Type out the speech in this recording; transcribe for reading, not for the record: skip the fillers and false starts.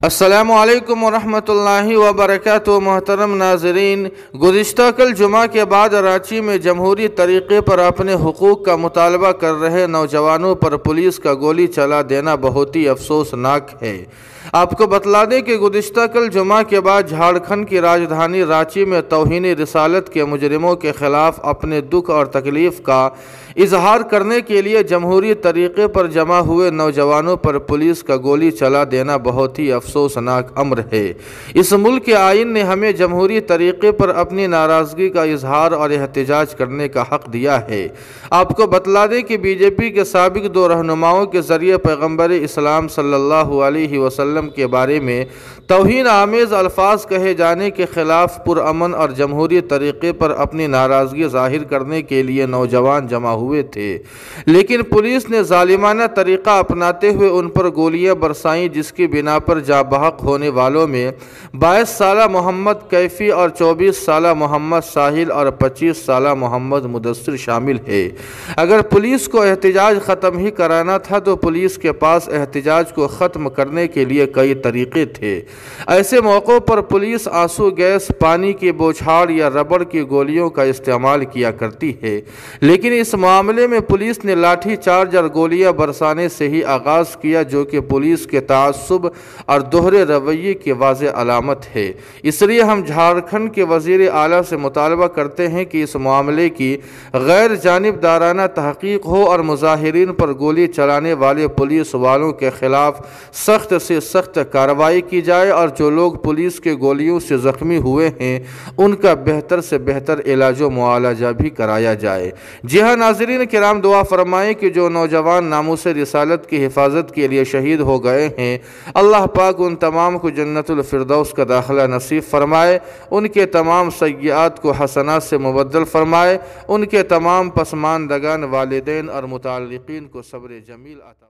السلام علیکم ورحمۃ اللہ وبرکاتہ۔ محترم ناظرین، گزشتہ کل جمعہ کے بعد رانچی میں جمہوری طریقے پر اپنے حقوق کا مطالبہ کر رہے نوجوانوں پر پولیس کا گولی چلا دینا بہت ہی افسوسناک ہے۔ آپ کو بتلا دیں کہ گزشتہ کل جمعہ کے بعد جھارکھنڈ کی راجدھانی رانچی میں توہین رسالت کے مجرموں کے خلاف اپنے دکھ اور تکلیف کا اظہار کرنے کے لیے جمہوری طریقے پر جمع ہوئے نوجوانوں پر پولیس کا گولی چلا دینا بہت ہی افسوسناک امر ہے۔ اس ملک کے آئین نے ہمیں جمہوری طریقے پر اپنی ناراضگی کا اظہار اور احتجاج کرنے کا حق دیا ہے۔ آپ کو بتلا دیں کہ بی جے پی کے سابق دو رہنماؤں کے ذریعے پیغمبر اسلام صلی اللہ علیہ وسلم کے بارے میں توہین آمیز الفاظ کہے جانے کے خلاف پرامن اور جمہوری طریقے پر اپنی ناراضگی ظاہر کرنے کے لیے نوجوان جمع ہوئے تھے، لیکن پولیس نے ظالمانہ طریقہ اپناتے ہوئے ان پر گولیاں برسائیں، جس کی بنا پر جاں بحق ہونے والوں میں 22 سالہ محمد کیفی اور 24 سالہ محمد ساحل اور 25 سالہ محمد مدثر شامل ہے۔ اگر پولیس کو احتجاج ختم ہی کرانا تھا تو پولیس کے پاس احتجاج کو ختم کرنے کے لیے کئی طریقے تھے۔ ایسے موقعوں پر پولیس آنسو گیس، پانی کی بوچھاڑ یا ربڑ کی گولیوں کا استعمال کیا کرتی ہے، لیکن اس معاملے میں پولیس نے لاٹھی چارج اور گولیاں برسانے سے ہی آغاز کیا، جو کہ پولیس کے تعصب اور دوہرے رویے کی واضح علامت ہے۔ اس لیے ہم جھارکھنڈ کے وزیر اعلیٰ سے مطالبہ کرتے ہیں کہ اس معاملے کی غیر جانبدارانہ تحقیق ہو اور مظاہرین پر گولی چلانے والے پولیس والوں کے خلاف سخت سے سخت کارروائی کی جائے، اور جو لوگ پولیس کے گولیوں سے زخمی ہوئے ہیں ان کا بہتر سے بہتر علاج و معالجہ بھی کرایا جائے۔ جی ہاں ناظرین کرام، دعا فرمائیں کہ جو نوجوان ناموس رسالت کی حفاظت کے لیے شہید ہو گئے ہیں، اللہ پاک ان تمام کو جنت الفردوس کا داخلہ نصیب فرمائے، ان کے تمام سیئات کو حسنات سے مبدل فرمائے، ان کے تمام پسماندگان والدین اور متعلقین کو صبر جمیل عطا